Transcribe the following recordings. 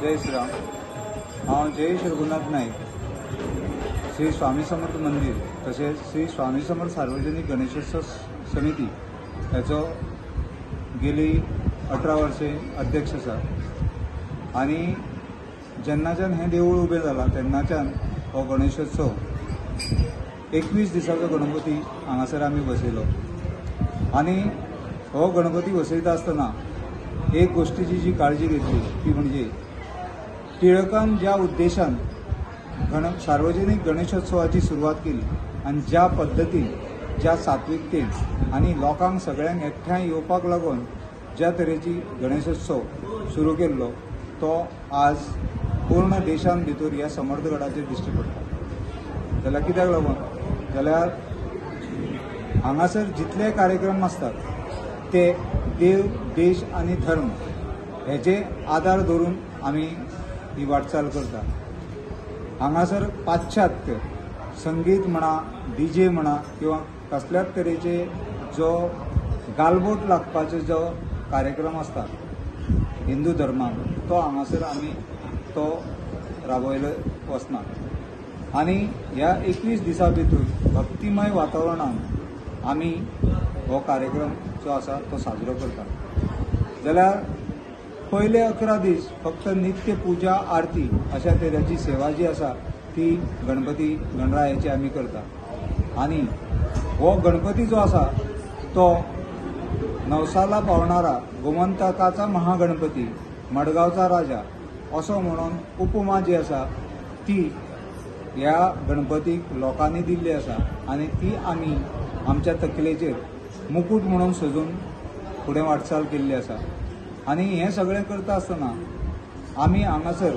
जय श्रीराम। हांव जयेश रघुनाथ नाईक, श्री स्वामी समर्थ मंदिर तसेच श्री स्वामी समर्थ सार्वजनिक गणेशोत्सव समिती याचो गेली 18 वर्षे अध्यक्ष आसा आणि जेन्नाच्यान हें देवूळ उबें जालां तेन्नाच्यान हो गणेशोत्सव 21 दिसाचो गणपती हांगासर आमी बसयलो आणि हो गणपती बसयता आसतना एक गोष्टीची जी काळजी घेतली ती म्हणजे टिळकान ज्या उद्देशान सार्वजनिक गणेशोत्सवाची सुरवात केली आणि ज्या पद्धतीन ज्या सात्विकतेन आणि लोकांक सगळ्यांक एकठांय येवपाक लागून ज्या तरेची गणेशोत्सव सुरू केल्लो तो आज पूर्ण देशान भितर ह्या समर्थगडाचेर दिश्टी पडटा। जाल्यार कित्याक लागून जाल्यार हांगासर जितले कार्यक्रम आसतात ते देव देश आणि धर्म हेचे आधार धरून आमी ही वाटचाल करता। हांगासर पाश्चात्य संगीत म्हणा डीजे म्हणा किंवा कसल्याच तरेचे जो गालबोट लागपाचो जो कार्यक्रम आसता हिंदू धर्माक तो हांगासर आमी तो राबयलो वचना आणि ह्या 21 दिसां भितर भक्तिमय वातावरणान आमी हो कार्यक्रम जो आसा तो साजरो करता। जाल्यार पयले 11 दीस फक्त नित्य पूजा आरती अशा तरेची सेवा जी आसा ती गणपती गणरायाची आमी करता आणि हो गणपती जो आसा तो नवसाला पावणारा गोमंतकाचा महागणपती मडगावचा राजा असो म्हणून उपमा जी आसा ती ह्या गणपतीक लोकांनी दिल्ली आसा आणि ती आमी आमच्या तकलेचेर मुकुट म्हणून सजून फुडें वाटचाल केल्ली आसा आणि हें सगळें करता आसतना आमी हांगासर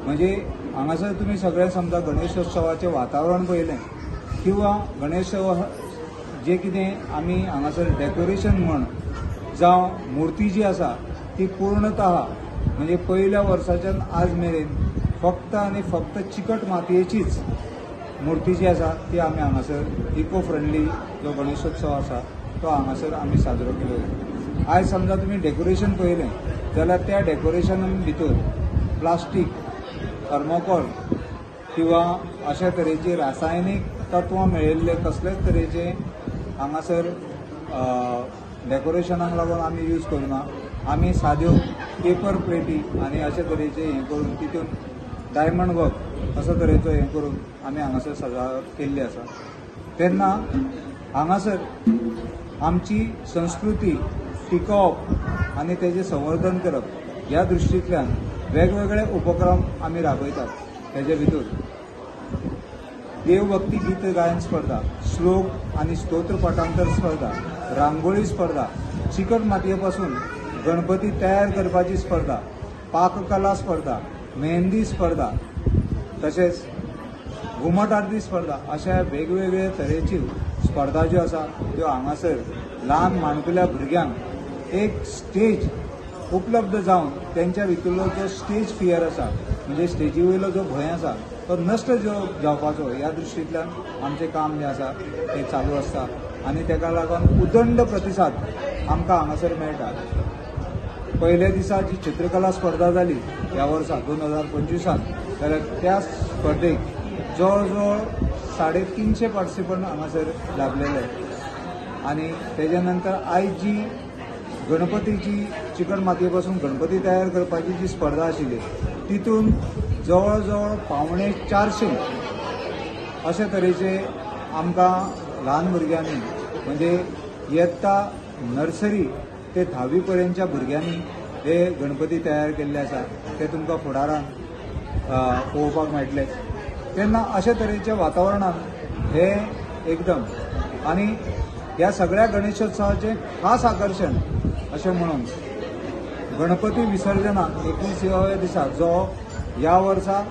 म्हणजे हांगासर तुमी सगळें समजा गणेशोत्सवाचें वातावरण पळयलें किंवा गणेशोत्सव जे कितें आमी हांगासर डेकोरेशन म्हण जावं मुर्ती जी आसा ती पूर्णतः म्हणजे पयल्या वर्साच्यान आज मेरेन फक्त आणि फक्त चिकट मातयेचीच मुर्ती जी आसा ती आमी हांगासर इको फ्रेंडली जो गणेशोत्सव आसा तो हांगासर आमी साजरो केलो। आयज समजा तुमी डेकोरेशन पळयलें जाल्यार त्या डेकोरेशनान भितर प्लास्टीक थर्मोकॉल किंवा अशा तरेची रासायनीक तत्वां मेळिल्ले कसलेच तरेचे हांगासर डेकोरेशनाक लागून आमी यूज करूना। आमी साद्यो पेपर प्लेटी आनी अशे तरेचे हें करून तितून डायमंड वर्क असो तरेचो हें करून आमी हांगासर सजावट केल्ली आसा। तेन्ना हांगासर आमची संस्कृती टिकोवप आनी तेजें संवर्धन करप ह्या दृश्टींतल्यान वेगवेगळे उपक्रम आमी राबयतात। तेजे भितर देवभक्ती गीत गायन स्पर्धा, श्लोक आनी स्तोत्र पाठांतर स्पर्धा, रांगोळी स्पर्धा, चिकट मातये पासून गणपती तयार करपाची स्पर्धा, पाककला स्पर्धा, मेहंदी स्पर्धा तशेंच घुमट आरती स्पर्धा अशा वेगवेगळे तरेची स्पर्धा ज्यो आसा त्यो हांगासर ल्हान माणकुल्या भुरग्यांक एक स्टेज उपलब्ध जावन तेंच्या भितरलो जो स्टेज फियर आसा म्हणजे स्टेजी वयलो जो भंय आसा तो नश्ट जावपाचो ह्या दृश्टींतल्यान आमचें काम जें आसा तें चालू आसता आनी तेका लागून उदंड प्रतिसाद आमकां हांगासर मेळटा। पयल्या दिसा जी चित्रकला स्पर्धा जाली ह्या वर्सा 2025 जाल्यार त्या स्पर्धेक जवळ जवळ 350 पार्टिसिपंट हांगासर लाभलेले आणि तेजे नंतर आयज जी गणपतीची चिकट मातये पासून गणपती तयार करपाची जी स्पर्धा आशिल्ली तितून जवळ जवळ 450 अशे तरेचे आमकां ल्हान भुरग्यांनी म्हणजे इयत्ता नर्सरी ते 10वी पर्यंतच्या भुरग्यांनी हे गणपती तयार केल्ले आसा ते तुमकां फुडारान पळोवपाक मेळटले। तेन्ना अशा तरेच्या वातावरणान हे एकदम आणि ह्या सगळ्या गणेशोत्सवाचें खास आकर्षण अशें म्हणून गणपती विसर्जनाक 19व्या दिसा जो ह्या वर्सा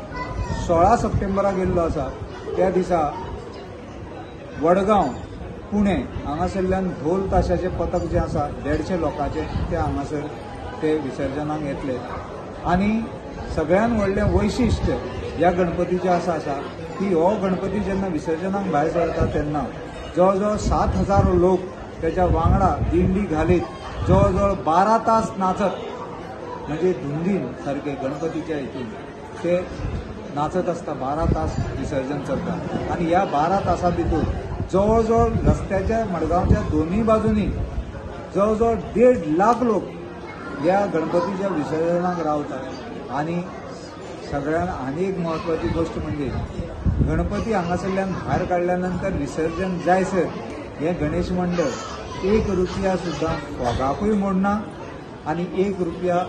16 सप्टेंबराक गेल्लो आसा त्या दिसा वडगांव पुणे हांगासरल्यान ढोल ताशाचे पथक जे आसा 150 लोकांचे ते हांगासर ते विसर्जनाक येतले आणि सगळ्यान व्हडलें वैशिश्ट्य ह्या गणपतीचें आसा की हो गणपती जेन्ना विसर्जनाक भायर सरता तेन्ना जवळ जवळ 7000 लोक त्याच्या वांगडा दिंडी घालीत जवळ जवळ 12 तास नाचत म्हणजे धुंदीन सारखे गणपतीच्या हितून ते नाचत असता 12 तास विसर्जन चलता आणि ह्या 12 तासा भितर जवळजवळ रस्त्याच्या मडगावच्या दोन्ही बाजूनी जवळजवळ 1.5 लाख लोक या गणपतीच्या विसर्जनाक रावतात. आणि सगळ्यांत आनी एक महत्वाची गोष्ट म्हणजे गणपती हांगासरल्यान भायर काडल्या नंतर विसर्जन जायसर हे गणेश मंडळ 1 रुपया सुद्दां फोगाकूय मोडना आणि 1 रुपया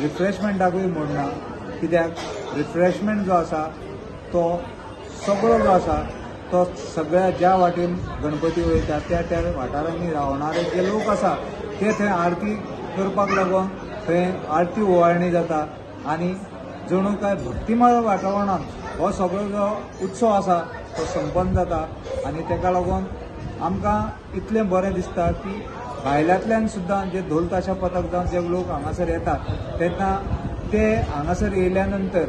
रिफ्रेशमेंटाकूय मोडना. कित्याक रिफ्रेशमेंट जो आसा तो सगळो जो आसा तो सगळ्या ज्या वाटेन गणपती वयता त्या त्या वाठारांनी रावणारे जे लोक आसा ते थंय आरती करपाक लागून थंय आरती ओवाळणी जाता आणि जणू काय भक्तिमय वातावरणान हो सगळो जो उत्सव आसा तो संपन्न जाता. आणि ताका लागून आमकां इतलें बरें दिसता की भायल्यांतल्यान सुद्दां जे ढोल ताशा पथक जावन जे लोक हांगासर येतात तेन्ना ते हांगासर येयल्या नंतर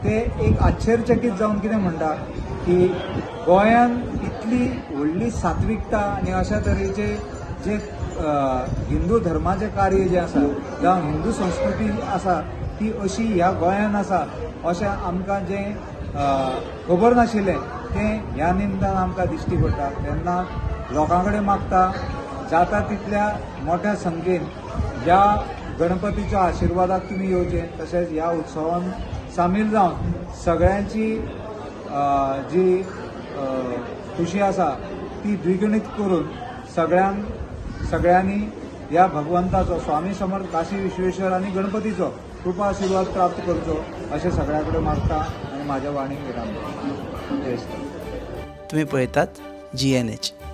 ते एक आश्चर्यचकीत जावन कितें म्हणटा की गोंयान इतली व्हडली सात्विकता आनी अशा तरेचे जे हिंदू धर्माचें कार्य जें आसा जावं हिंदू संस्कृती आसा ती अशी ह्या गोंयान आसा अशें आमकां जें खबर नाशिल्लें तें ह्या निमतान आमकां दिश्टी पडटा. तेन्ना लोकां कडेन मागता जाता तितल्या मोठ्या संख्येन ह्या गणपतीच्या आशिर्वादाक तुमी येवचें. तशेंच ह्या उत्सवान सामील जावन सगळ्यांची जी खुशी आसा ती द्विगुणीत करून सगळ्यांनी ह्या भगवंताचो स्वामी समर्थ काशी विश्वेश्वर आनी गणपतीचो कृपा आशिर्वाद प्राप्त करचो अशें सगळ्या कडेन मागता आनी म्हाज्या वाणीक विराम दिता. जय श्री. तुम्ही पळयतात GNH.